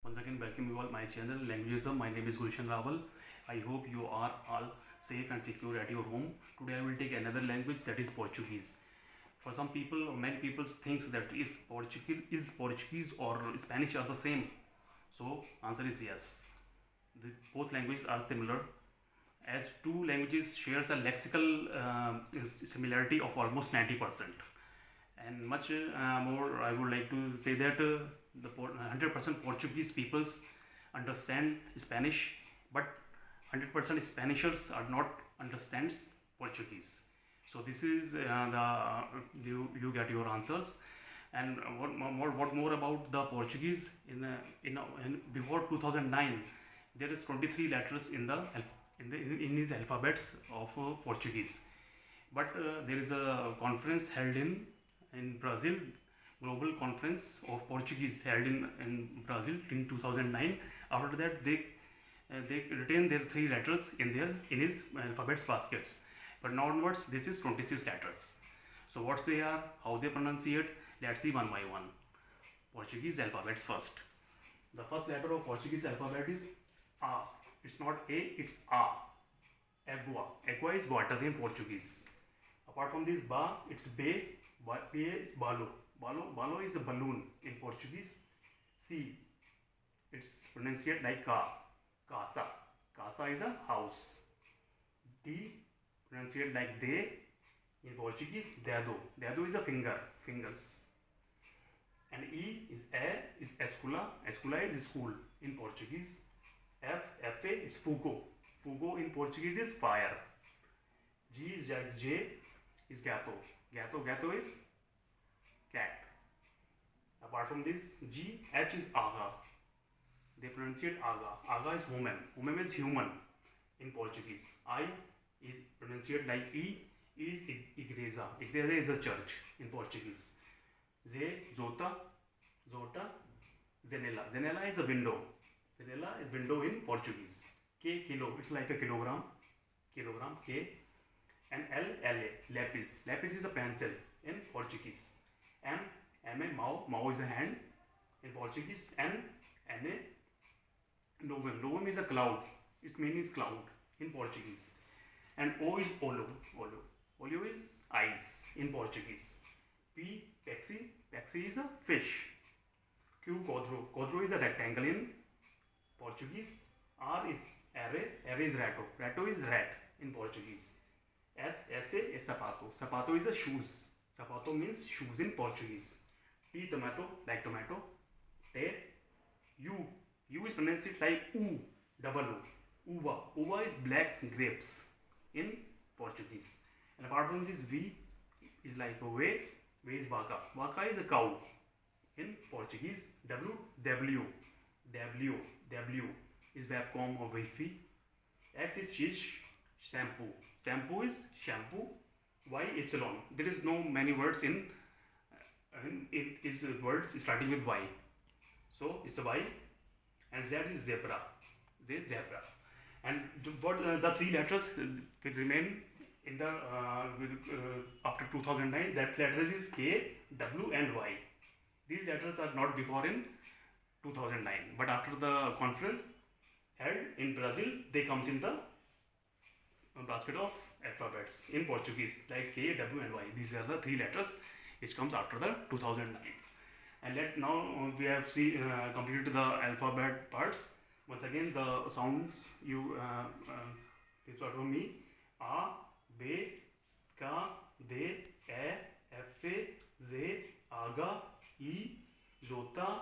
Once again, welcome you all my channel Languageism. My name is Gulshan Rawal. I hope you are all safe and secure at your home. Today I will take another language, that is Portuguese. For some people, many people think that if Portuguese or Spanish are the same. So answer is yes. Both languages are similar, as two languages shares a lexical similarity of almost 90%. And much more, I would like to say that the 100% Portuguese peoples understand Spanish, but 100% Spanishers are not understands Portuguese. So this is you get your answers. And what more about the Portuguese in before 2009, there is 23 letters in his alphabets of Portuguese. But there is a conference held in Brazil, global conference of Portuguese held in Brazil in 2009. After that, they retain their three letters in his alphabets baskets. But now onwards, this is 26 letters. So what they are, how they pronunciate, let's see one by one. Portuguese alphabets first. The first letter of Portuguese alphabet is A. It's not A, it's A. Agua. Agua is water in Portuguese. Apart from this ba, it's be. Be is balo. Balo is a balloon in Portuguese. C. It's pronounced like ka. Casa. Casa is a house. D. Pronounced like de. In Portuguese, dedo. Dedo is a fingers. And E is escola. Escola is school in Portuguese. Fa is fogo. Fogo in Portuguese is fire. J is gato. Gato is cat. Apart from this, H is aga. They pronounce it aga. Aga is woman. Woman is human in Portuguese. I is pronounced like E is igreja. Igreja is a church in Portuguese. Zota. Janela is a window. Janela is window in Portuguese. K, kilo. It's like a kilogram. K. And L, lapis is a pencil in Portuguese. M, mau is a hand in Portuguese. N, novum is a cloud. It means cloud in Portuguese. And O is olho is eyes in Portuguese. P, pexi is a fish. Q, quadro is a rectangle in Portuguese. R is array is rato is rat in Portuguese. Esse is sapato is a shoes. Sapato means shoes in Portuguese. T, tomato like tomato. Te, U is pronounced like u, double o. Uva is black grapes in Portuguese. And apart from this, V is like a way is vaca is a cow in Portuguese. W is webcam or Wi-Fi. X is shish, shampoo is shampoo. Y, epsilon. There is no many words in it is words starting with Y. So it's a Y. And Z is zebra. And the three letters will remain in the after 2009. That letters is K, W and Y. These letters are not before in 2009, but after the conference held in Brazil, they comes in the basket of alphabets in Portuguese like K, W and Y. These are the three letters which comes after the 2009. And now we have completed the alphabet parts. Once again, the sounds you repeat for me: A, B, K, D, E, F, Z, Aga, I, Jota,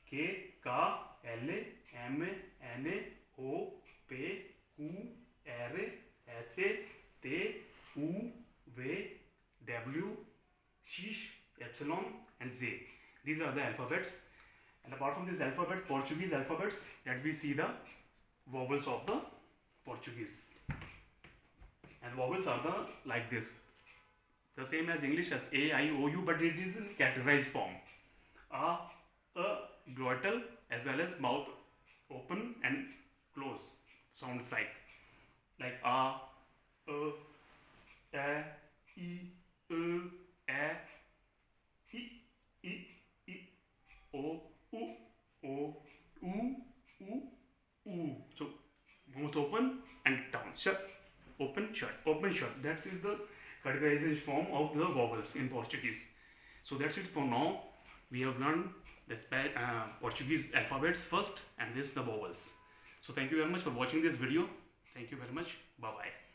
K, K, L, M, N, O, P, Q, R, S, T, U, V, W, X, epsilon and Z. These are the alphabets. And apart from this alphabet, Portuguese alphabets, that we see the vowels of the Portuguese. And vowels are like this. The same as English as A, I, O, U, but it is in categorized form. A, glottal as well as mouth open and close sounds like A, E, I, E, I, O, U, shut, open, shut, open, shut. That is the categorization form of the vowels in Portuguese. So that's it for now. We have learned the Portuguese alphabets first, and this the vowels. So thank you very much for watching this video. Thank you very much. Bye bye.